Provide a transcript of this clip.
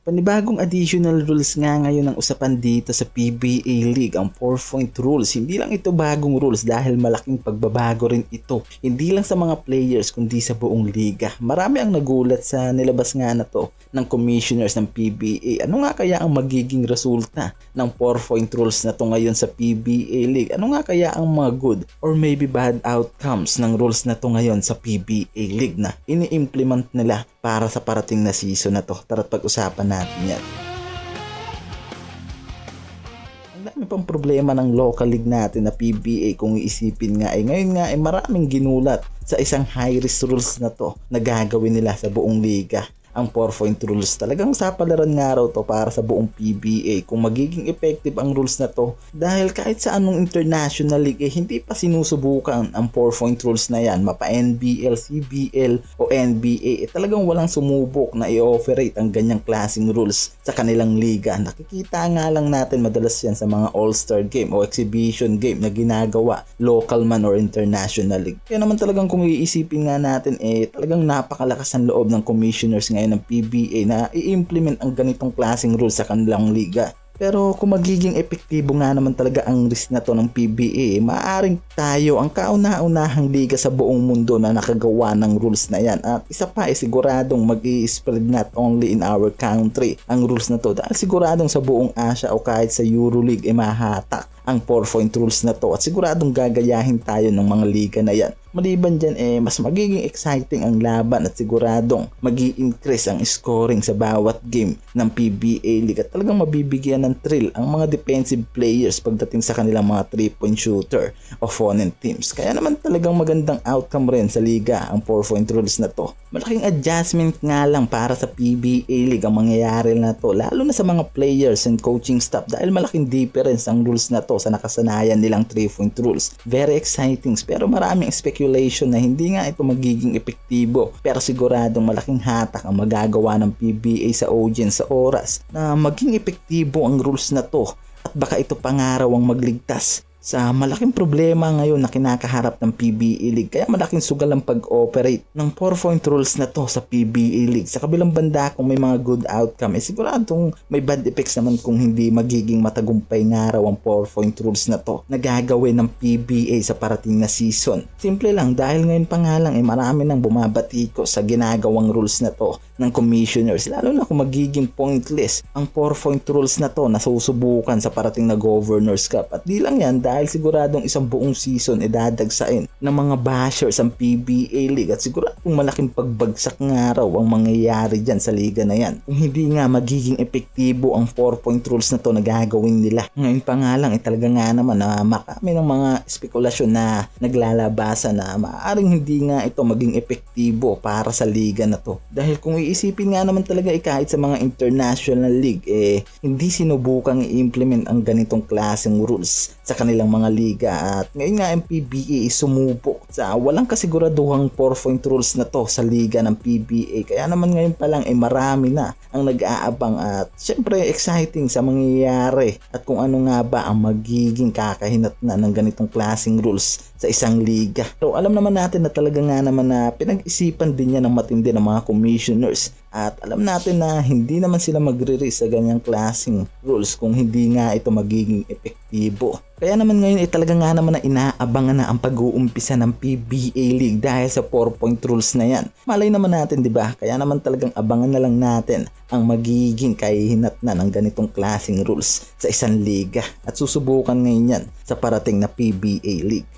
Panibagong additional rules nga ngayon ang usapan dito sa PBA League, ang 4-point rules. Hindi lang ito bagong rules dahil malaking pagbabago rin ito. Hindi lang sa mga players kundi sa buong liga. Marami ang nagulat sa nilabas nga na to ng commissioners ng PBA. Ano nga kaya ang magiging resulta ng 4-point rules na to ngayon sa PBA League? Ano nga kaya ang mga good or maybe bad outcomes ng rules na to ngayon sa PBA League na ini-implement nila para sa parating na season na to? Tara't pag-usapan natin yan. Ang dami pang problema ng local league natin na PBA kung iisipin nga ngayon nga maraming ginulat sa isang high risk rules na to na gagawin nila sa buong liga. Ang 4-point rules talagang sapalaran nga raw to para sa buong PBA kung magiging effective ang rules na to, dahil kahit sa anong international league hindi pa sinusubukan ang 4-point rules na yan, mapa NBL, CBL o NBA talagang walang sumubok na i-operate ang ganyang klaseng rules sa kanilang liga. Nakikita nga lang natin madalas yan sa mga all-star game o exhibition game na ginagawa local man or international league. Kaya naman talagang kung iisipin nga natin talagang napakalakas ang loob ng commissioners ngayon ng PBA na i-implement ang ganitong klaseng rules sa kanilang liga. Pero kung magiging epektibo nga naman talaga ang risk na to ng PBA, maaaring tayo ang kauna-unahang liga sa buong mundo na nakagawa ng rules na yan. At isa pa siguradong mag-i-spread not only in our country ang rules na to, dahil siguradong sa buong Asia o kahit sa Euroleague mahatak ang 4-point rules na to at siguradong gagayahin tayo ng mga liga na yan. Maliban dyan mas magiging exciting ang laban at siguradong magi-increase ang scoring sa bawat game ng PBA League at talagang mabibigyan ng thrill ang mga defensive players pagdating sa kanilang mga 3-point shooter opponent teams. Kaya naman talagang magandang outcome rin sa liga ang 4-point rules na to. Malaking adjustment nga lang para sa PBA League ang mangyayari na to, lalo na sa mga players and coaching staff, dahil malaking difference ang rules na to sa nakasanayan nilang 3-point rules. Very exciting pero maraming speculation na hindi nga ito magiging epektibo, pero siguradong malaking hatak ang magagawa ng PBA sa audience sa oras na maging epektibo ang rules na to, at baka ito pangaraw ang magligtas sa malaking problema ngayon na kinakaharap ng PBA League. Kaya malaking sugal ang pag-operate ng 4-point rules na to sa PBA League. Sa kabilang banda, kung may mga good outcome, siguradong may bad effects naman kung hindi magiging matagumpay nga raw ang 4-point rules na to na gagawin ng PBA sa parating na season. Simple lang, dahil ngayon pa nga lang marami nang bumabatiko sa ginagawang rules na to ng commissioners, lalo na kung magiging pointless ang 4-point rules na to na susubukan sa parating na Governors Cup. At di lang yan, dahil siguradong isang buong season dadagsain ng mga bashers ang PBA League at siguradong malaking pagbagsak nga raw ang mangyayari dyan sa liga na yan kung hindi nga magiging epektibo ang 4-point rules na to na gagawin nila. Ngayon pa nga lang talaga nga naman na marami ng mga spekulasyon na naglalabasan na maaaring hindi nga ito maging epektibo para sa liga na to, dahil kung iisipin nga naman talaga kahit sa mga international league hindi sinubukang i-implement ang ganitong klaseng rules sa kanilang mga liga. At ngayon nga ang PBA sumubok sa walang kasiguraduhang 4-point rules na to sa liga ng PBA. Kaya naman ngayon pa lang marami na ang nag-aabang at syempre exciting sa mangyayari at kung ano nga ba ang magiging kakahinatnan ng ganitong klaseng rules sa isang liga. So alam naman natin na talaga nga naman na pinag-isipan din yan ng matindi ng mga commissioners, at alam natin na hindi naman sila magre-risk sa ganyang klaseng rules kung hindi nga ito magiging epektibo. Kaya naman ngayon talaga nga naman na inaabangan na ang pag-uumpisa ng PBA League dahil sa 4-point rules na yan. Malay naman natin, di ba? Kaya naman talagang abangan na lang natin ang magiging kahihinatnan ng ganitong klaseng rules sa isang liga at susubukan ngayon yan sa parating na PBA League.